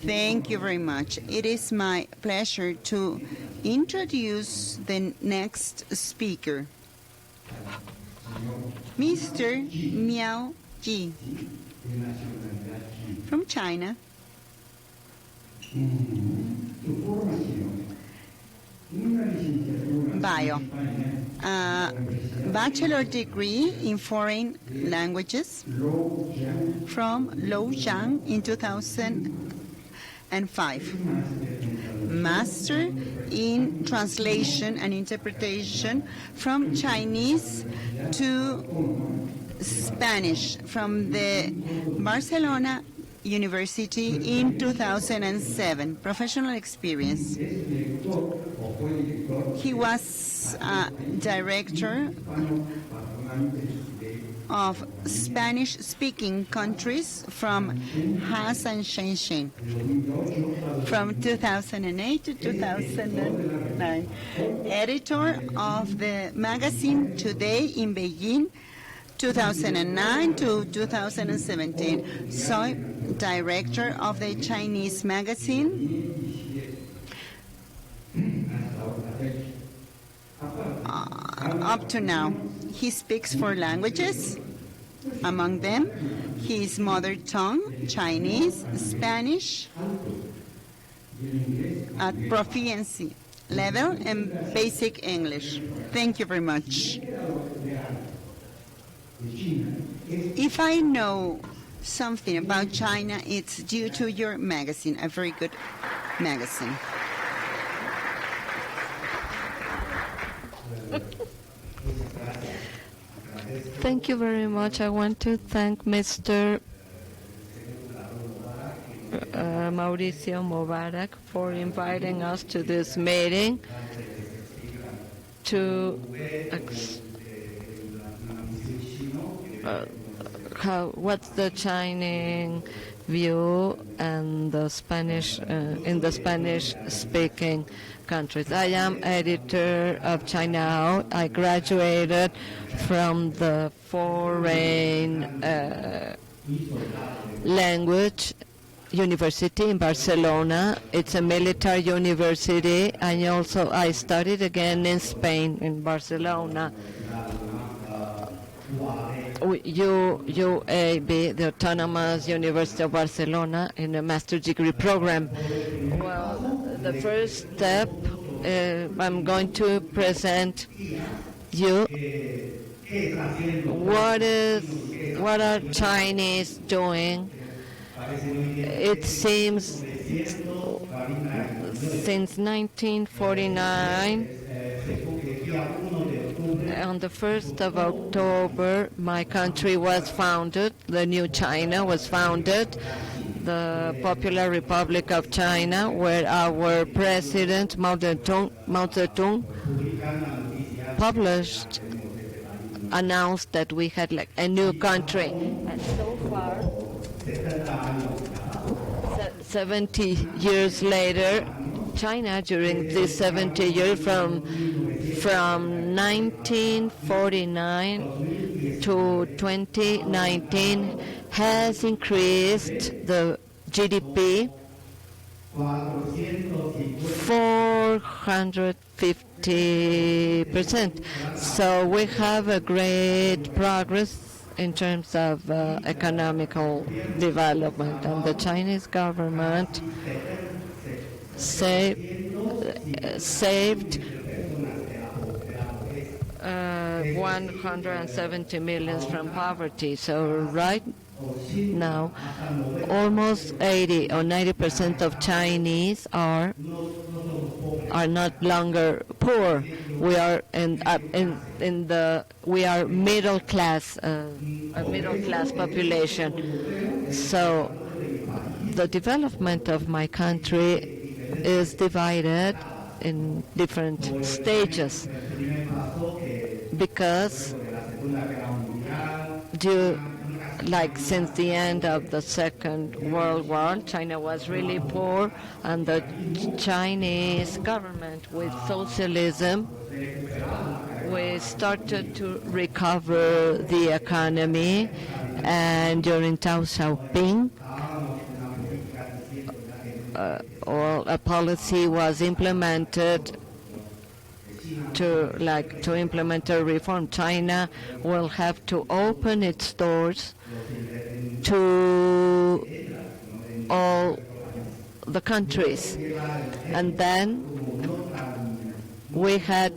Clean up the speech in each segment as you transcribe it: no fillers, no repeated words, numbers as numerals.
Thank you very much. It is my pleasure to introduce the next speaker, Mr. Miao Yen from China. Bio. Bachelor degree in foreign languages from Luoyang in 2005. Master in translation and interpretation from Chinese to Spanish from the Barcelona University in 2007. Professional experience. He was director of Spanish-speaking countries from Has and Shenzhen from 2008 to 2009. Editor of the magazine Today in Beijing 2009 to 2017. So, director of the Chinese magazine up to now. He speaks 4 languages, among them his mother tongue, Chinese, Spanish, at proficiency level, and basic English. Thank you very much. If I know something about China, it's due to your magazine, a very good magazine. Thank you very much. I want to thank Mr. Mauricio Mubarak for inviting us to this meeting to what's the Chinese view and the Spanish in the Spanish-speaking countries. I am editor of China. I graduated from the foreign language university in Barcelona. It's a military university, and also I studied again in Spain, in Barcelona. UAB, the Autonomous University of Barcelona, in a master's degree program. Well, the first step, I'm going to present you what are Chinese doing. It seems since 1949, on the 1st of October, my country was founded. The new China was founded, the Popular Republic of China, where our president, Mao Zedong, announced that we had like a new country. And so far, 70 years later, China, during these 70 years, from 1949 to 2019, has increased the GDP 450%. So we have a great progress in terms of economical development, and the Chinese government saved 170 million from poverty. So right now, almost 80 or 90% of Chinese are not longer poor. We are we are middle class, a middle class population. So the development of my country is divided in different stages, because since the end of the Second World War, China was really poor, and the Chinese government, with socialism, we started to recover the economy, and during Deng Xiaoping, or a policy was implemented to implement a reform. China will have to open its doors to all the countries. And then we had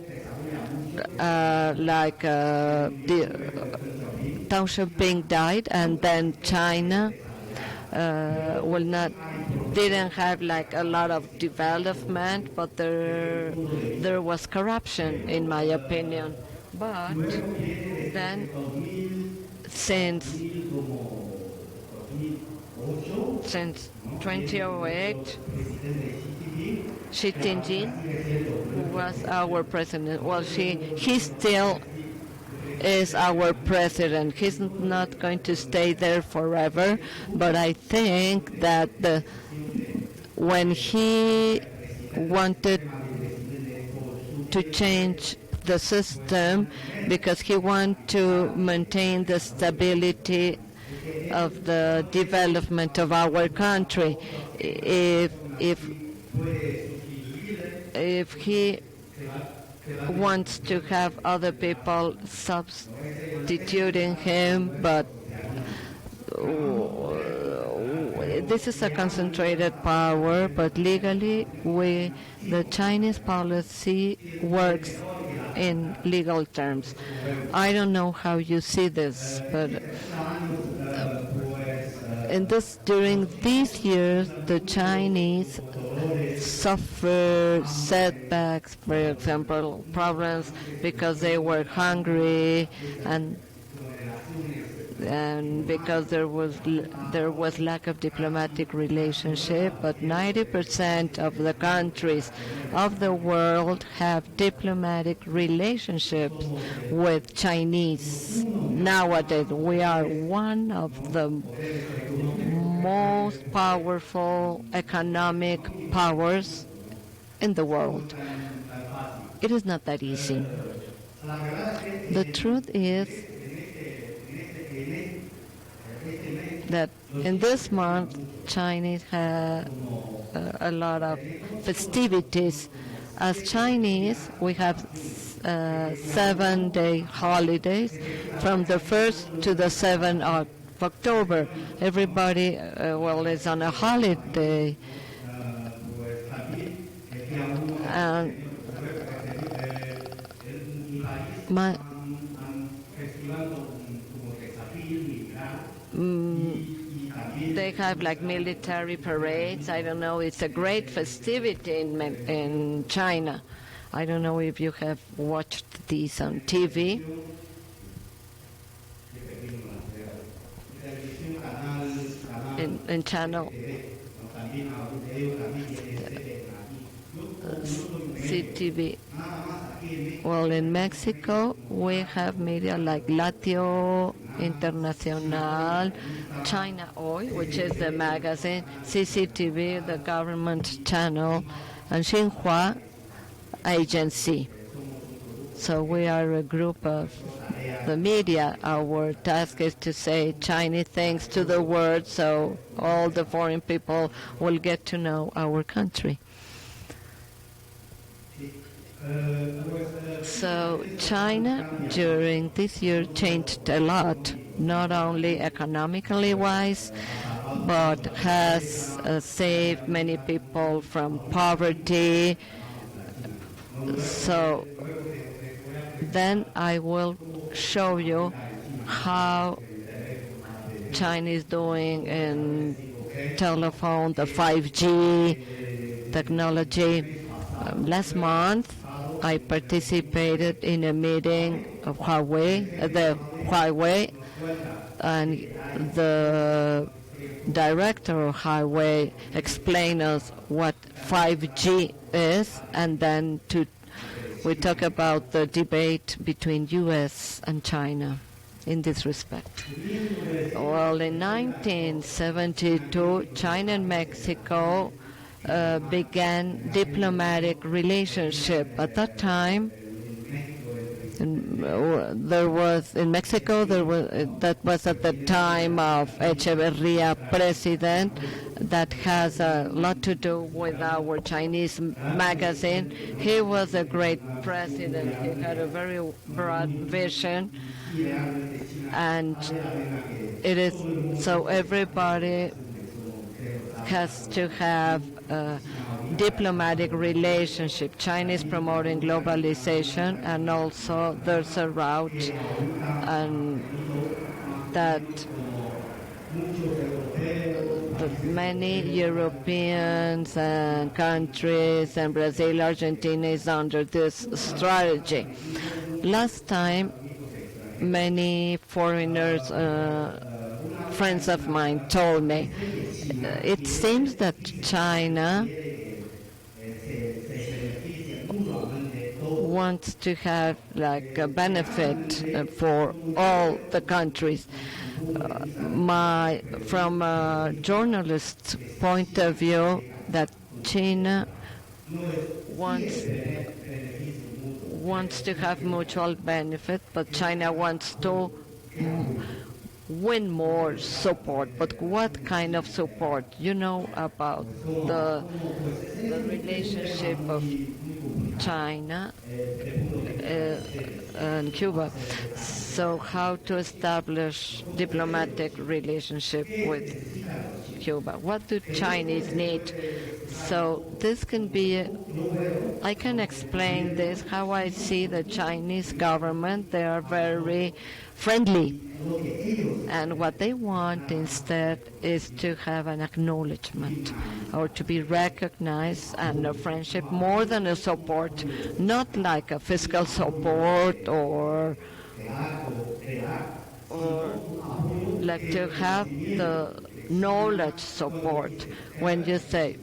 Deng Xiaoping died, and then China didn't have like a lot of development, but there was corruption, in my opinion. But then since 2008, Xi Jinping, who was our president, well, he still is our president. He's not going to stay there forever, but I think that when he wanted to change the system because he wanted to maintain the stability of the development of our country, if he wants to have other people substituting him, but this is a concentrated power, but legally the Chinese policy works in legal terms. I don't know how you see this, but during these years the Chinese suffer setbacks, for example, problems because they were hungry and because there was lack of diplomatic relationship. But 90% of the countries of the world have diplomatic relationships with Chinese. Nowadays, we are one of the most powerful economic powers in the world. It is not that easy. The truth is that in this month, Chinese have a lot of festivities. As Chinese, we have 7-day holidays from the 1st to the 7th of October. Everybody, is on a holiday. And they have like military parades. I don't know. It's a great festivity in China. I don't know if you have watched these on TV. In channel CTV. Well, in Mexico, we have media like Latio Internacional, China Hoy, which is the magazine, CCTV, the government channel, and Xinhua Agency. So we are a group of the media. Our task is to say Chinese things to the world so all the foreign people will get to know our country. So China during this year changed a lot, not only economically wise, but has saved many people from poverty. So then I will show you how China is doing in telephone, the 5G technology. Last month, I participated in a meeting of Huawei, and the director of Huawei explained us what 5G is, and then we talk about the debate between U.S. and China in this respect. Well, in 1972, China and Mexico began diplomatic relationship. At that time, there was in Mexico. That was at the time of Echeverria president. That has a lot to do with our Chinese magazine. He was a great president. He had a very broad vision, and it is so everybody has to have a diplomatic relationship. China is promoting globalization, and also there's a route and that many Europeans and countries and Brazil, Argentina is under this strategy. Last time, many foreigners, friends of mine told me, it seems that China wants to have like a benefit for all the countries. From a journalist's point of view, that China wants to have mutual benefit, but China wants to win more support. But what kind of support? You know about the relationship of China and Cuba. So how to establish diplomatic relationship with Cuba? What do Chinese need? So this can be, I can explain this, how I see the Chinese government. They are very friendly. And what they want instead is to have an acknowledgement or to be recognized and a friendship more than a support, not like a fiscal support or like to have the knowledge support. When you say,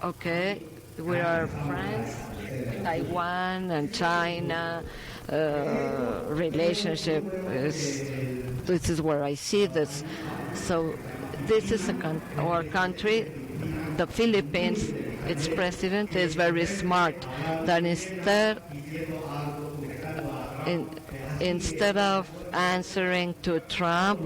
okay, we are friends, Taiwan and China, relationship this is where I see this. So this is our country, the Philippines. Its president is very smart. That instead of answering to Trump,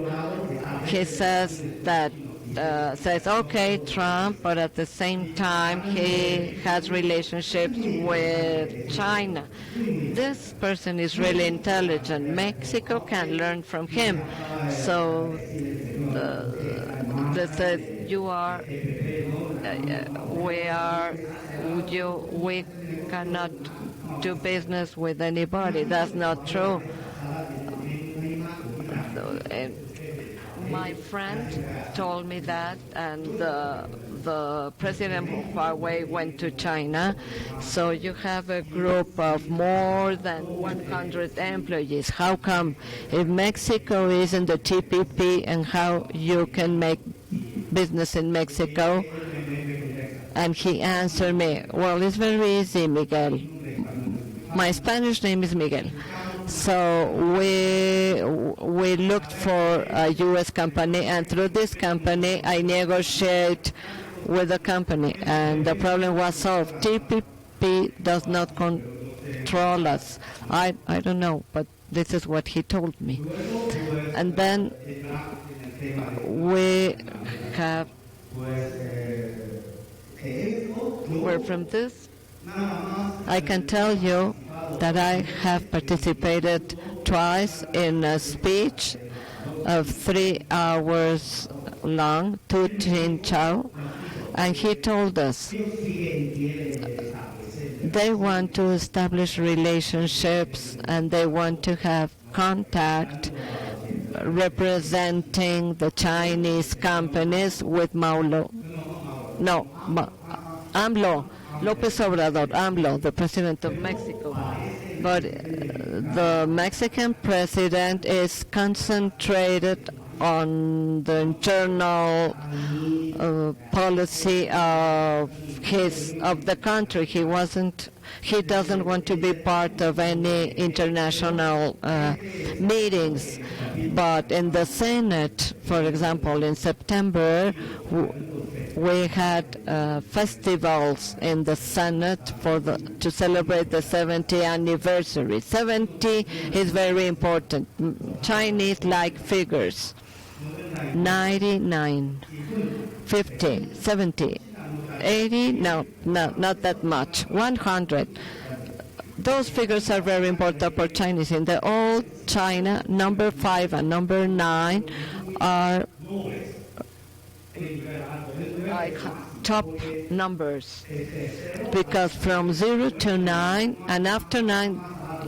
he says that okay, Trump, but at the same time he has relationships with China. This person is really intelligent. Mexico can learn from him. So they said, we cannot do business with anybody. That's not true. My friend told me that, and the president of Huawei went to China. So you have a group of more than 100 employees. How come, if Mexico is in the TPP, and how you can make business in Mexico? And he answered me, well, it's very easy, Miguel. My Spanish name is Miguel. So we looked for a U.S. company, and through this company, I negotiate with the company, and the problem was solved. TPP does not control us. I don't know, but this is what he told me. And then we have, where from this, I can tell you that I have participated twice in a speech of 3 hours long to Chin Chow, and he told us they want to establish relationships and they want to have contact representing the Chinese companies with AMLO, López Obrador, AMLO, the president of Mexico. But the Mexican president is concentrated on the internal policy of the country. He doesn't want to be part of any international meetings. But in the Senate, for example, in September, we had festivals in the Senate to celebrate the 70th anniversary. 70 is very important. Chinese like figures. 99, 50, 70, 80, no, not that much. 100. Those figures are very important for Chinese. In the old China, number 5 and number 9 are like top numbers, because from 0 to 9 and after 9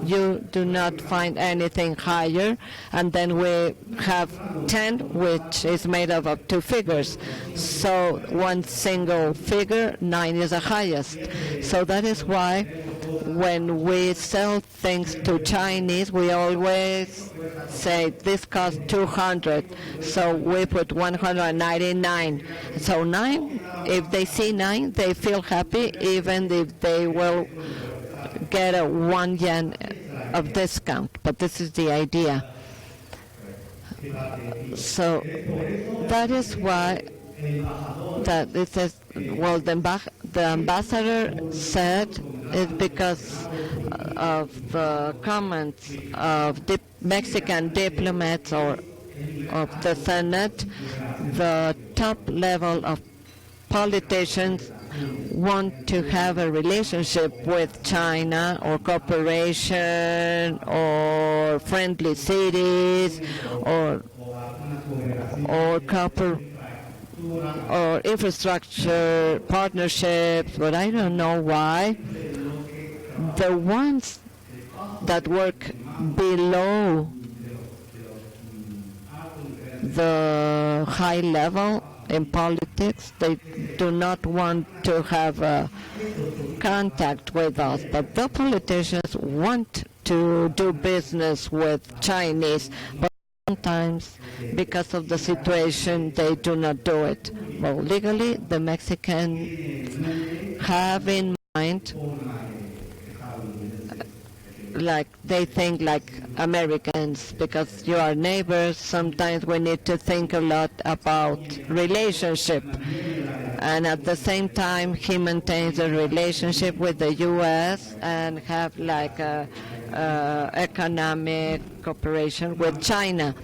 you do not find anything higher, and then we have 10, which is made up of 2 figures. So one single figure, 9 is the highest. So that is why when we sell things to Chinese, we always say this costs 200, so we put 199. So 9, if they see 9, they feel happy, even if they will get a 1 yen of discount. But this is the idea. So that is why that it says, well, the ambassador said it's because of the comments of Mexican diplomats or of the Senate. The top level of politicians want to have a relationship with China, or cooperation, or friendly cities, or or infrastructure partnerships, but I don't know why. The ones that work below the high level in politics, they do not want to have contact with us, but the politicians want to do business with Chinese, but sometimes because of the situation they do not do it. Well, legally the Mexicans have in mind, like they think like Americans, because you are neighbors. Sometimes we need to think a lot about relationship, and at the same time he maintains a relationship with the U.S. and have like a economic cooperation with China.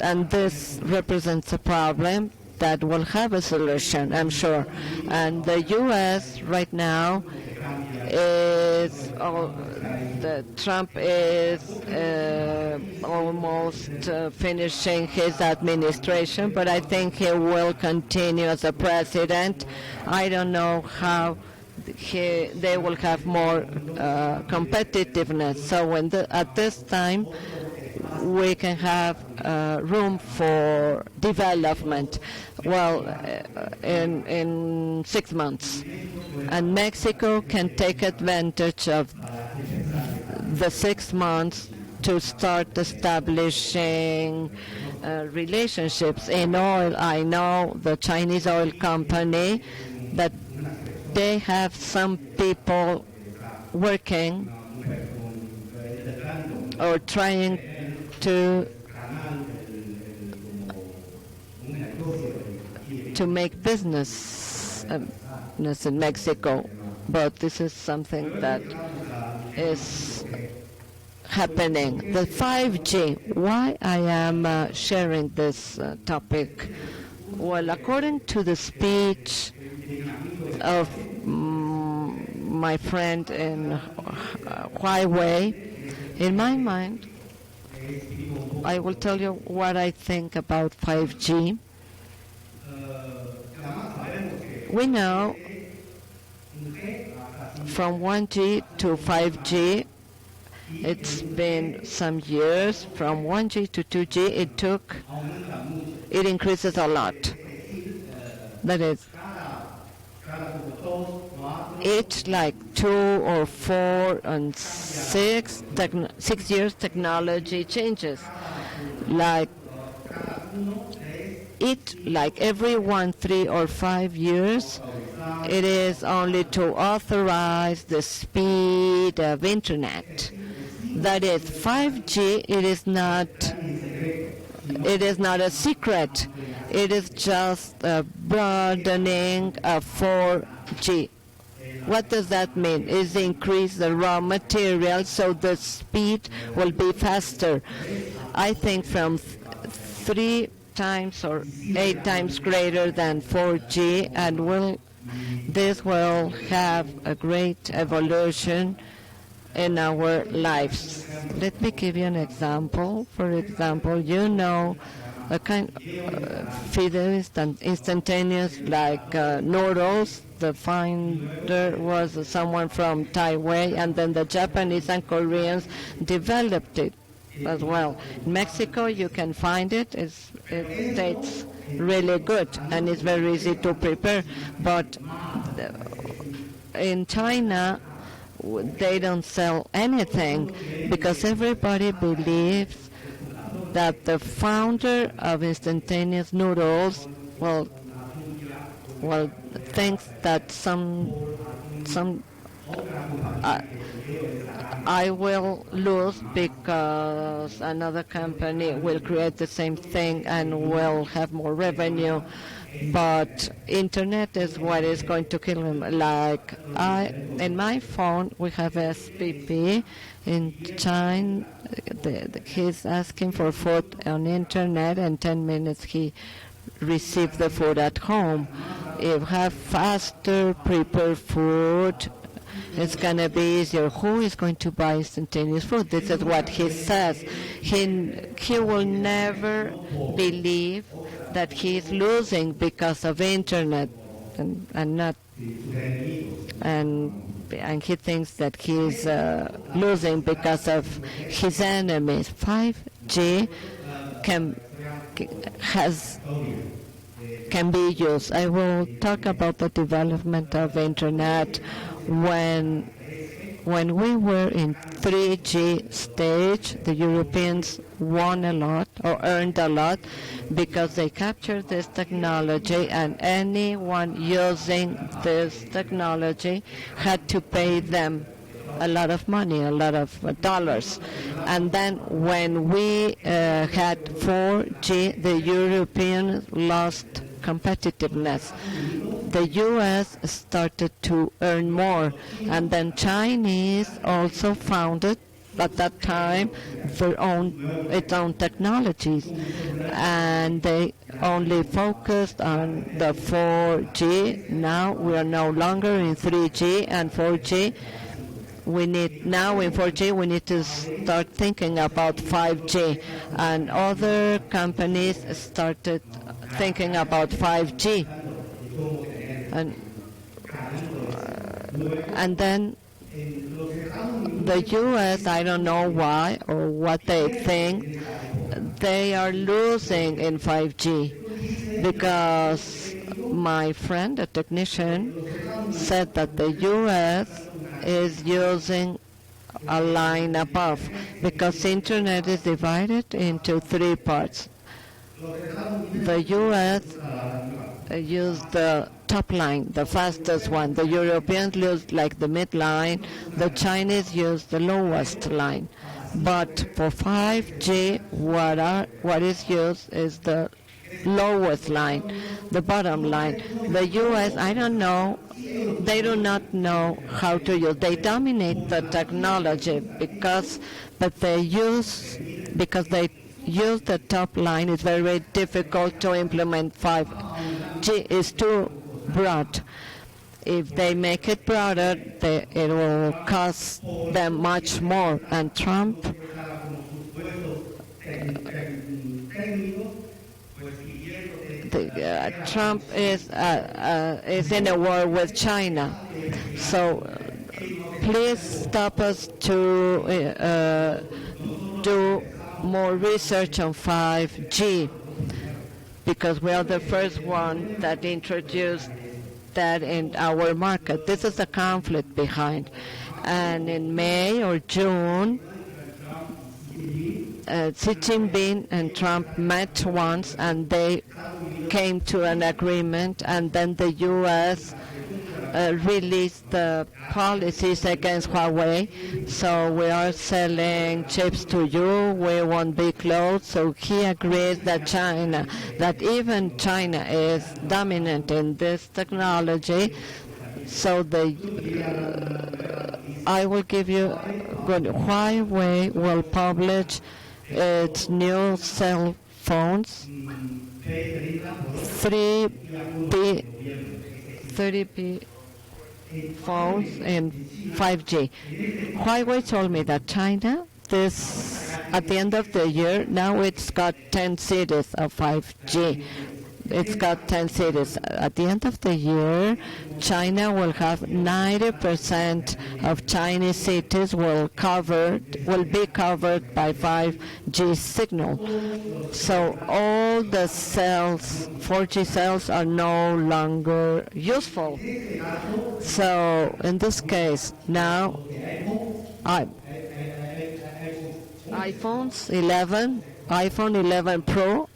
And this represents a problem that will have a solution, I'm sure. And the U.S. right now is, Trump is almost finishing his administration, but I think he will continue as a president. I don't know how they will have more competitiveness. So at this time, we can have room for development, well, in 6 months. And Mexico can take advantage of the 6 months to start establishing relationships in oil. I know the Chinese oil company, that they have some people working or trying to make business in Mexico, but this is something that is happening. The 5G, why I am sharing this topic? Well, according to the speech of my friend in Huawei, in my mind, I will tell you what I think about 5G. We know from 1G to 5G, it's been some years. From 1G to 2G, it increases a lot. That is, each like 2 or 4 and 6 years technology changes. Like every 1, 3 or 5 years, it is only to authorize the speed of internet. That is 5G. It is not a secret. It is just a broadening of 4G. What does that mean? Is increase the raw material so the speed will be faster. I think from 3 times or 8 times greater than 4G, and this will have a great evolution in our lives. Let me give you an example. For example, a kind of instantaneous like noodles. The finder was someone from Taiwan, and then the Japanese and Koreans developed it as well. In Mexico, you can find it. It tastes really good, and it's very easy to prepare. But in China, they don't sell anything because everybody believes that the founder of instantaneous noodles thinks that I will lose because another company will create the same thing and will have more revenue. But internet is what is going to kill him. Like in my phone, we have SPP. In China, he's asking for food on internet, and 10 minutes he received the food at home. If you have faster prepared food, it's going to be easier. Who is going to buy instantaneous food? This is what he says. He will never believe that he is losing because of internet, and he thinks that he is losing because of his enemies. 5G can be used. I will talk about the development of internet. When we were in 3G stage, the Europeans won a lot or earned a lot because they captured this technology, and anyone using this technology had to pay them a lot of money, a lot of dollars. And then when we had 4G, the Europeans lost competitiveness. The U.S. started to earn more, and then Chinese also founded at that time its own technologies, and they only focused on the 4G. Now we are no longer in 3G and 4G. Now in 4G we need to start thinking about 5G, and other companies started thinking about 5G, and then the U.S., I don't know why or what they think, they are losing in 5G because my friend, a technician, said that the U.S. is using a line above because internet is divided into 3 parts. The U.S. used the top line, the fastest one. The Europeans used like the mid line. The Chinese used the lowest line. But for 5G, what is used is the lowest line, the bottom line. The U.S., I don't know, they do not know how to use. They dominate the technology because they use the top line. It's very, very difficult to implement 5G. It's too broad. If they make it broader, it will cost them much more. And Trump is in a war with China. So please stop us to do more research on 5G, because we are the first one that introduced that in our market. This is the conflict behind. And in May or June, Xi Jinping and Trump met once, and they came to an agreement, and then the U.S. released the policies against Huawei. So we are selling chips to you. We won't be closed. So he agrees that even China is dominant in this technology. So I will give you good. Huawei will publish its new cell phones, 30p phones and 5G. Huawei told me that China, at the end of the year, now it's got 10 cities of 5G. It's got 10 cities. At the end of the year, China will have 90% of Chinese cities will be covered by 5G signal. So all the cells, 4G cells, are no longer useful. So in this case, now iPhone 11 Pro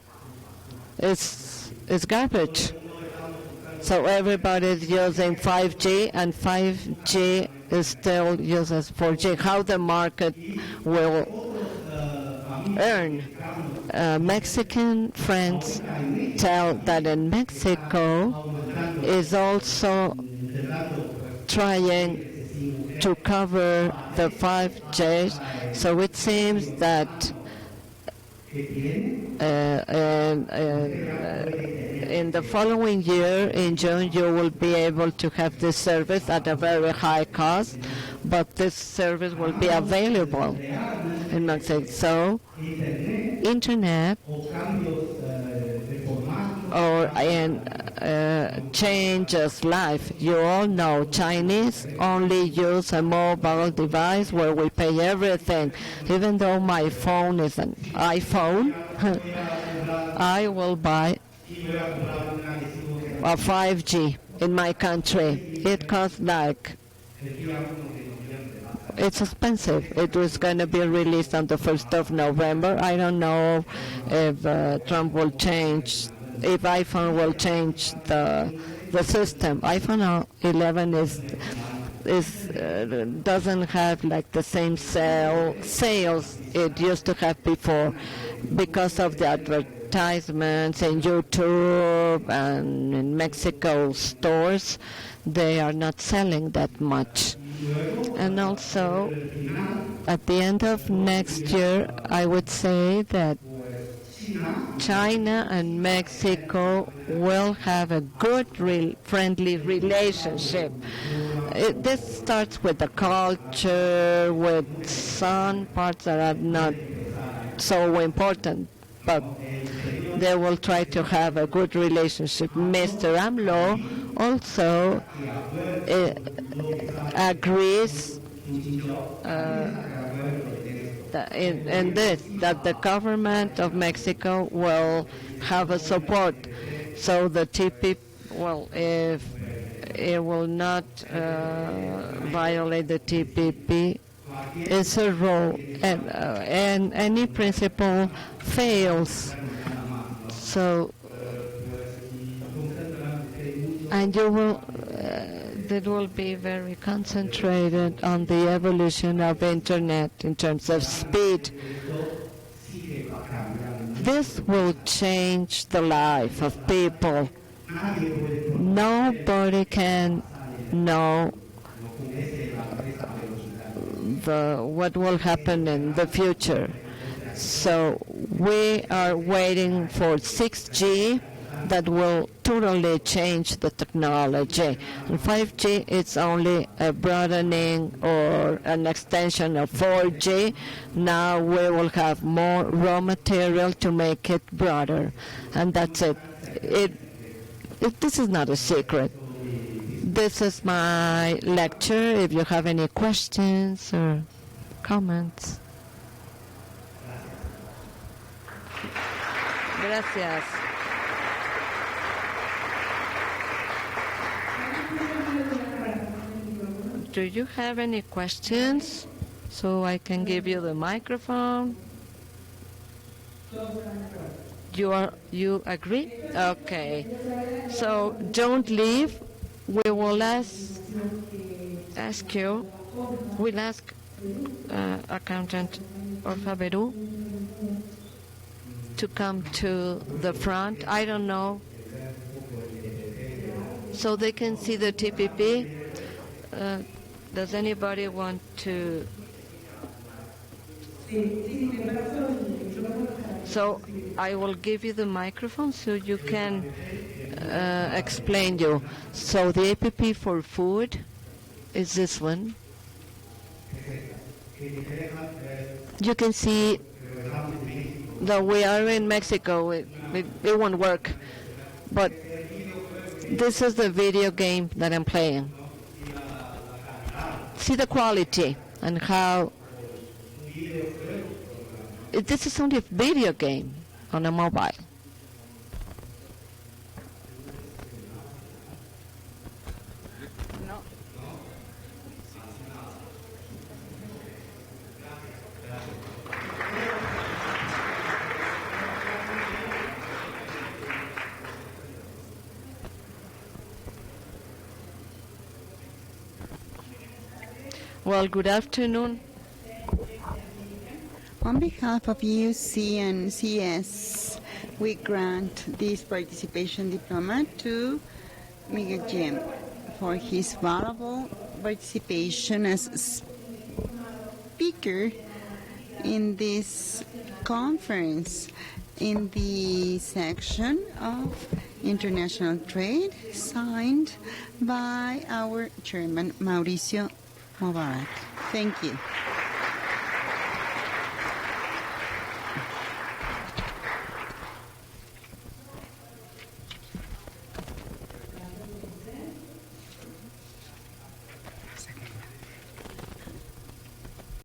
is garbage. So everybody's using 5G, and 5G is still uses 4G. How the market will earn? Mexican friends tell that in Mexico is also trying to cover the 5G. So it seems that in the following year, in June, you will be able to have this service at a very high cost, but this service will be available in Mexico. So, internet changes life. You all know Chinese only use a mobile device where we pay everything. Even though my phone is an iPhone, I will buy a 5G in my country. It costs it's expensive. It was going to be released on the 1st of November. I don't know if Trump will change, if iPhone will change the system. iPhone 11 doesn't have like the same sales it used to have before because of the advertisements in YouTube and in Mexico stores. They are not selling that much. And also, at the end of next year, I would say that China and Mexico will have a good, friendly relationship. This starts with the culture, with some parts that are not so important, but they will try to have a good relationship. Mr. AMLO also agrees that the government of Mexico will have a support. So the TPP, if it will not violate the TPP, it's a role, and any principle fails. So, and you will. That will be very concentrated on the evolution of internet in terms of speed. This will change the life of people. Nobody can know what will happen in the future. So we are waiting for 6G that will totally change the technology. And 5G, it's only a broadening or an extension of 4G. Now we will have more raw material to make it broader. And that's it. This is not a secret. This is my lecture. If you have any questions or comments. Gracias. Do you have any questions so I can give you the microphone? You agree? Okay. So don't leave. we will ask you, we'll ask accountant of Faberu to come to the front. I don't know, so they can see the TPP. Does anybody want to? So I will give you the microphone so you can explain you. So the APP for food is this one. You can see that we are in Mexico. It won't work, but this is the video game that I'm playing. See the quality and how this is only a video game on a mobile. No. Well, good afternoon. On behalf of UC&CS, we grant this participation diploma to Miao Yen for his valuable participation as speaker in this conference in the section of international trade signed by our chairman, Mauricio Mubarak. Thank you.